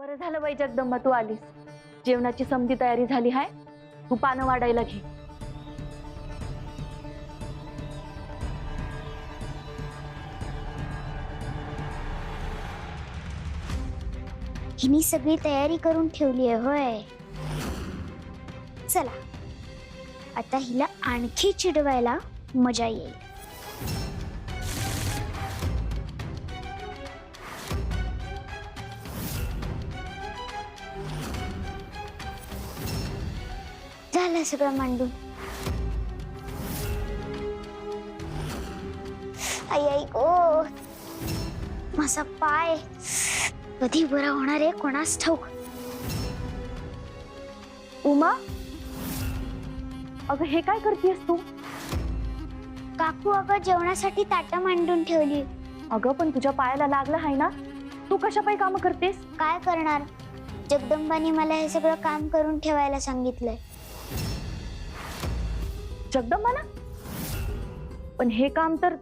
बरं झालं बाई जगदंबा, तू आलीस. जेवणाची समधी तयारी झाली आहे. तू पानं वाढायला घे. हिनी सगळी तयारी करून ठेवली आहे होय. चला आता हिला आणखी चिडवायला मजा येईल. झालं सगळं मांडून. आई आई गो, माझा पाय कधी बरा होणार आहे कोणास ठाऊक. उमा, अगं हे काय करतेस तू? काकू अगं जेवणासाठी ताटं मांडून ठेवली. अगं पण तुझ्या पायाला लागलं आहे ना, तू कशा पायी काम करतेस? काय करणार, जगदंबानी मला हे सगळं काम करून ठेवायला सांगितलंय. जगदंबा ना? पण हे काम तर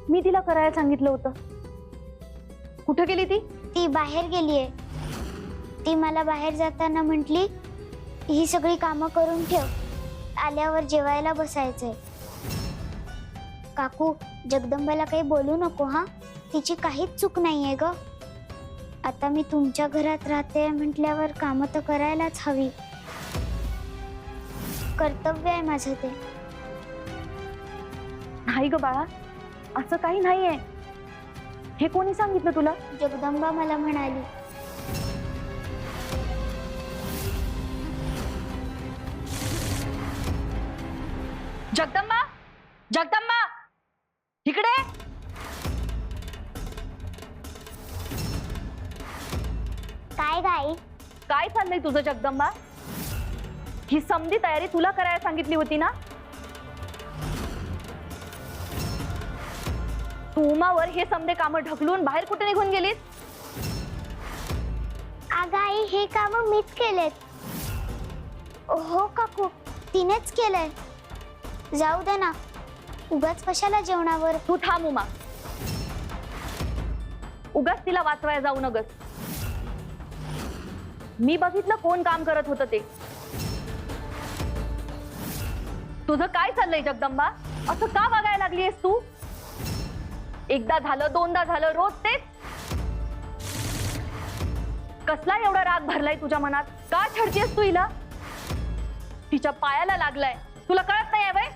मी तिला करायला सांगितलं होतं. कुठे गेली ती? ती बाहेर गेलीये. ती मला बाहेर जाताना म्हटली ही सगळी कामं करून ठेव, आल्यावर जेवायला बसायचंय. काकू, जगदंबाला काही बोलू नको हा, तिची काहीच चूक नाहीये ग. आता मी तुमच्या घरात राहते म्हटल्यावर कामं तर करायलाच हवी. कर्तव्य आहे माझं ते. नाही ग बाळा, असं काही नाहीये. हे कोणी सांगितलं तुला? जगदंबा मला म्हणाली. जगदंबा, जगदंबा, इकडे. काय गाई? काय चाललंय तुझं जगदंबा? ही समधी तयारी तुला करायला सांगितली होती ना? तू उमावर हे समधे कामं ढकलून बाहेर कुठे निघून गेलीस? आगाई, हे काम मीच केलेत. हो काकू, तिनेच केलंय. जाऊ दे ना, उगाच कशाला जेवणावर. तू थांब उमा, उगाच तिला वाचवायला जाऊ नगस. मी बघितलं कोण काम करत होतं ते. तुझं काय चाललंय जगदंबा? असं का वागायला लागलीयस तू? एकदा झालं, दोनदा झालं, रोज तेच. कसला एवढा राग भरलाय तुझ्या मनात? का छळतेस तू हिला? तिच्या पायाला लागलाय, तुला कळत नाही बाई?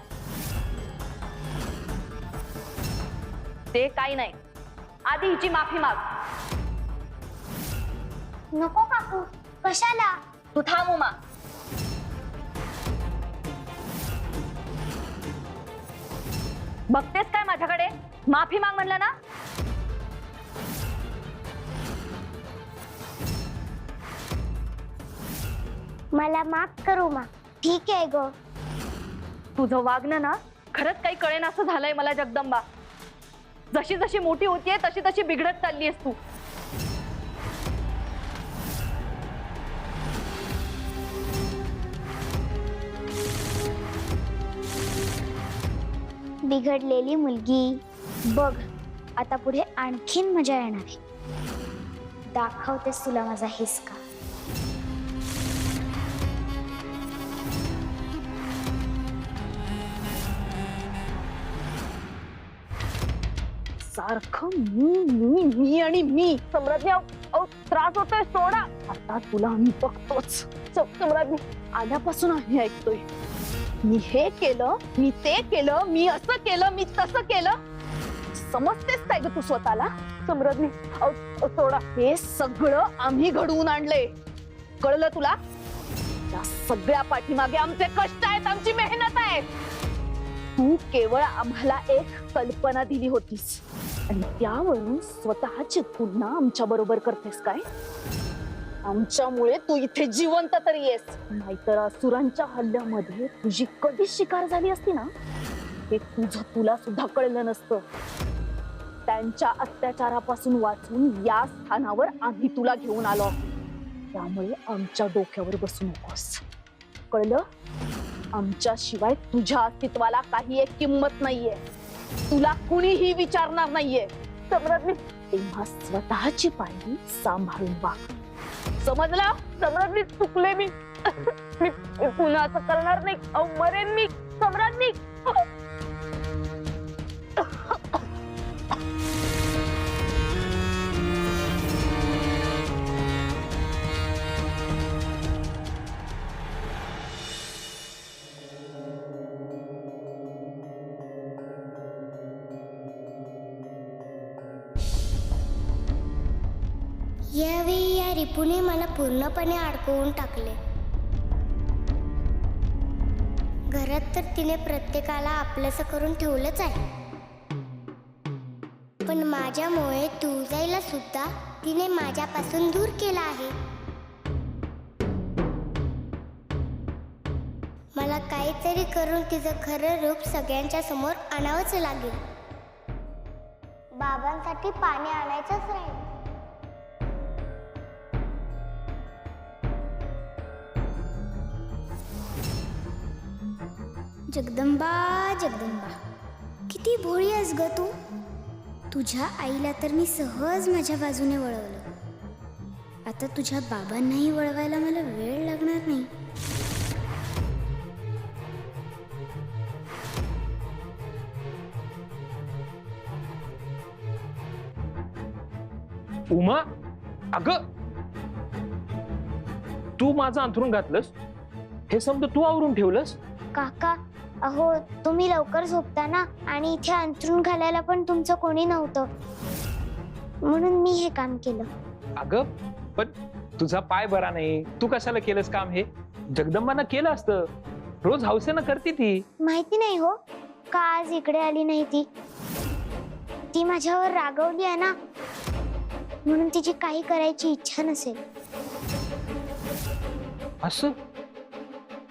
ते काही नाही, आधी हिची माफी माग. नको काकू, कशाला? तू थांब उमा. बघतेस काय माझ्याकडे? माफी माग म्हणलं ना. मला माफ करू मा. ठीक आहे ग. तुझं वागणं ना खरंच काही कळेन असं झालंय मला जगदंबा. जशी जशी मोठी होतीये तशी तशी बिघडत चाललीयस तू. बिघडलेली मुलगी. बघ आता पुढे आणखीन मजा येणार आहे. दाखवतेस तुला माझा हिसका. सारखं मी आणि मी. सम्राज्ञी, त्रास होतोय, सोडा. आता तुला आम्ही बघतोच. सम्राज्ञी, आल्यापासून आम्ही ऐकतोय. मी हे केलं, मी ते केलं, मी असं केलं, मी तसं केलं. समजतेस काय ग तू स्वतःला? सम्राज्ञी, सोडा. हे सगळं आम्ही घडवून आणलंय, कळलं तुला? या सगळ्या पाठीमागे आमचे कष्ट आहेत, आमची मेहनत आहे. तू केवळ आम्हाला एक कल्पना दिली होतीस आणि त्यावरून स्वतःची तुलना आमच्या बरोबर करतेस काय? आमच्यामुळे तू इथे जिवंत तरी येस, नाहीतर असुरांच्या हल्ल्यामध्ये तुझी कधी शिकार झाली असती ना, हे तुझं तुला सुद्धा कळलं नसतं. त्यांच्या अत्याचारापासून वाचून या स्थानावर आम्ही तुला घेऊन आलो. त्यामुळे आमच्या डोक्यावर बसू नकोस, कळलं? आमच्या शिवाय तुझ्या अस्तित्वाला काही एक किंमत नाहीये. तुला कुणीही विचारणार नाहीये. सम्राज्ञी, तेव्हा स्वतःची पायरी सांभाळून वाग. समजला? सम्राट मी चुकले. मी मी पुन्हा असं करणार नाही. अहो मरेन मी. सम्राट मी. यावेळी या रिपूने मला पूर्णपणे अडकवून टाकले. घरात तर तिने प्रत्येकाला आपलंसं करून ठेवलंच आहे, पण माझ्यामुळे तुळजाईला सुद्धा तिने माझ्यापासून दूर केला आहे. मला काहीतरी करून तिचं खरं रूप सगळ्यांच्या समोर आणावंच लागेल. बाबांसाठी पाणी आणायचंच राहील. जगदंबा जगदंबा, किती भोळी आहेस ग तू. तुझ्या आईला तर मी सहज माझ्या बाजूने वळवलं. आता तुझ्या बाबांनाही वळवायला मला वेळ लागणार नाही. उमा, अगं तू माझं अंथरून घातलंस, हे समजा तू आवरून ठेवलंस. काका, अहो तुम्ही लवकर झोपता ना, आणि इथे अंथरूण घालायला पण तुमचं कोणी नव्हतं, म्हणून मी हे काम केलं. अगं पण तुझा पाय बरा नाही, तू कशाला केलंस काम? हे जगदंबानं केलं असतं. रोज हौसेनं करते ती. माहिती नाही हो का आज इकडे आली नाही. ती माझ्यावर रागवली आहे ना, म्हणून तिची काही करायची इच्छा नसेल. असं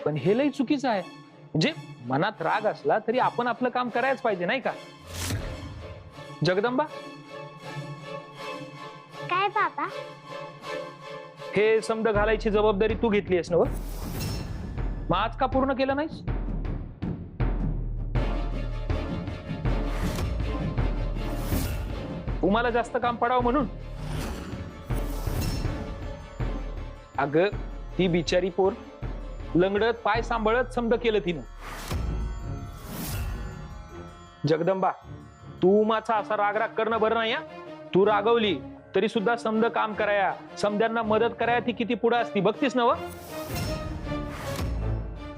पण हे लई चुकीचं आहे. म्हणजे मनात राग असला तरी आपण आपलं काम करायच पाहिजे, नाही का? जगदंबा, काय बाबा? हे समद घालायची जबाबदारी तू घेतलीस ना? मग आज का पूर्ण केलं नाहीस? उमाला जास्त काम पडावं म्हणून? अगं ती बिचारी पोर लंगडत पाय सांभाळत समद केलं तिनं. जगदंबा, तू उमाचा असा रागराग करणं बरं नाही. तू रागवली तरी सुद्धा समद काम कराया, समद्यांना मदत कराया ती किती पुढे असती बघतीस ना?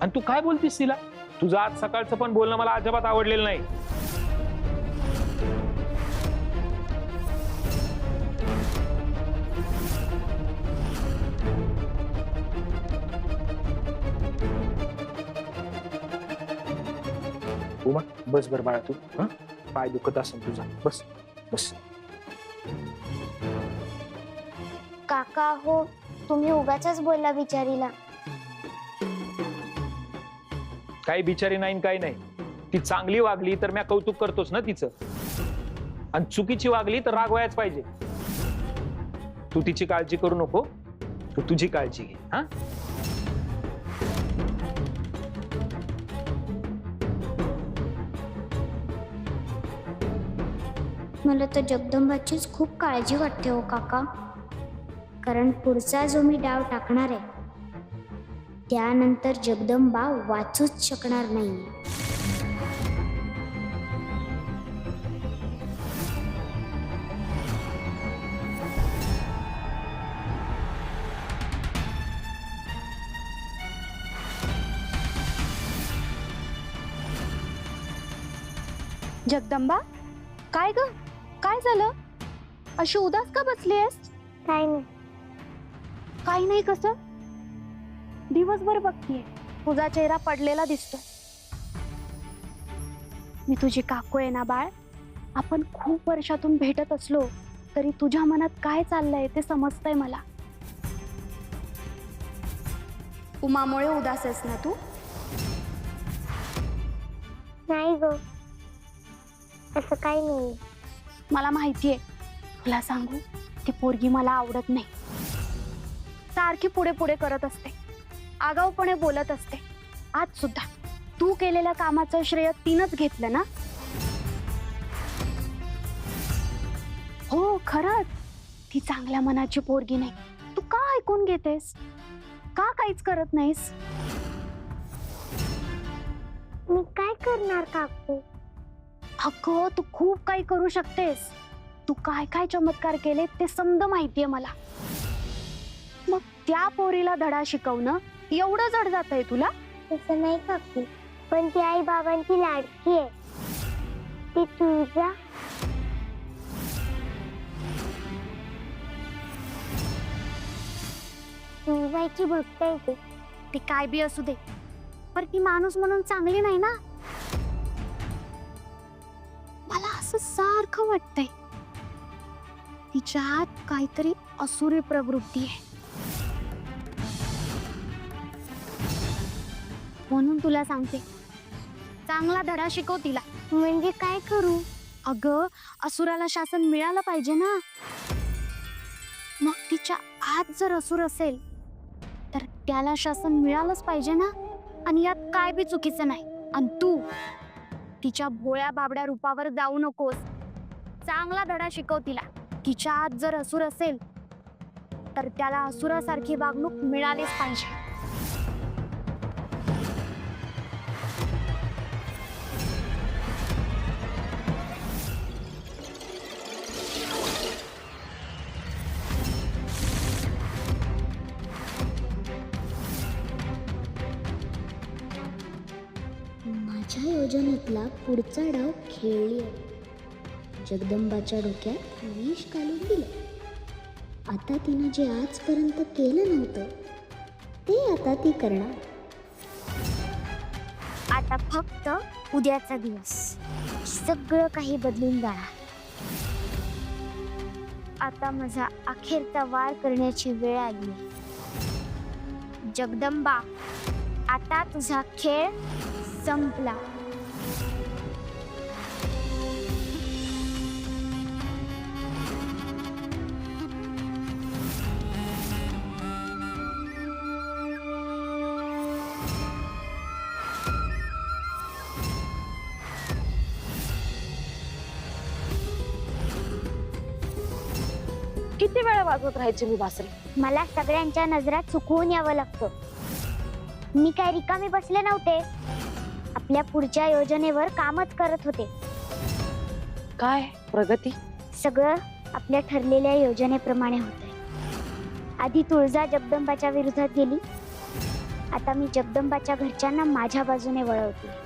आणि तू काय बोलतीस तिला? तुझं आज सकाळचं पण बोलणं मला अजिबात आवडलेलं नाही. उमा, बस बर बाळा तू. पाय दुखत असेल तुझा. बस बस. काका, हो तुम्ही उगाचच बोलला बिचारीला. काही बिचारी नाही, काही नाही. ती चांगली वागली तर मी कौतुक करतोच ना तिचं, आणि चुकीची वागली तर रागवायच पाहिजे. तू तिची काळजी करू नको, तू तुझी काळजी घे. हा, मला तर जगदंबाचीच खूप काळजी वाटते हो काका, कारण पुढचा जो मी डाव टाकणार आहे त्यानंतर जगदंबा वाचूच शकणार नाही. जगदंबा, काय ग? काय झालं? अशी उदास का बसलीयस? काय नाही. काही नाही. कसं? दिवसभर बघतीये, तुझा चेहरा पडलेला दिसतो. मी तुझी काकू आहे ना बाळ. आपण खूप वर्षातून भेटत असलो तरी तुझ्या मनात काय चाललंय ते समजतंय मला. उमामुळे उदास आहेस ना तू? नाही ग, असं काही नाही. मला माहितीये. तुला सांगू, ती पोरगी मला आवडत नाही. सारखी पुढे पुढे करत असते, आगाऊपणे बोलत असते. आज सुद्धा तू केलेल्या कामाचं श्रेय तिनंच घेतलं ना? हो खरंच, ती चांगल्या मनाची पोरगी नाही. तू का ऐकून घेतेस? का काहीच करत नाहीस? मी काय करणार काकू? अगं तू खूप काही करू शकतेस. तू काय काय चमत्कार केले ते समज माहितीये मला. मग त्या पोरीला धडा शिकवणं एवढं जड जात आहे तुला? तसं नाही काकू, पण ती आई बाबांची लाडकी आहे. ती तुळजा तुळजाची भक्त आहे ती. ते काय बी असू दे, पण ती माणूस म्हणून चांगली नाही ना. मला असं सारखं वाटतंय तिच्यात काहीतरी असुरी प्रवृत्ती आहे. म्हणून तुला सांगते, चांगला धडा शिकव तिला. म्हणजे काय करू? अगं असुराला शासन मिळालं पाहिजे ना. मग तिच्या आत जर असुर असेल तर त्याला शासन मिळालंच पाहिजे ना. आणि यात काय बी चुकीचं नाही. आणि तू तिच्या भोळ्या बाबड्या रूपावर जाऊ नकोस. चांगला धडा शिकव तिला. तिच्या आत जर असुर असेल तर त्याला असुरासारखी वागणूक मिळालीच पाहिजे. माझ्या योजनेतला पुढचा डाव खेळली आहे. जगदंबाच्या डोक्यात विष घालून दिलं. आता तिनं जे आजपर्यंत केलं नव्हतं ते आता ती करणार. आता फक्त उद्याचा दिवस, सगळं काही बदलून जाणार. आता माझा अखेरचा वार करण्याची वेळ आली. जगदंबा, आता तुझा खेळ संपला. किती वेळा वाजवत राहायची मी बासरी? मला सगळ्यांच्या नजरात चुकवून यावं लागतं. मी काय रिकामी बसले नव्हते. आपल्या पुढच्या योजनेवर कामच करत होते. काय प्रगती? सगळं आपल्या ठरलेल्या योजनेप्रमाणे होतंय. आधी तुळजा जगदंबाच्या विरोधात गेली. आता मी जगदंबाच्या घरच्यांना माझ्या बाजूने वळवते.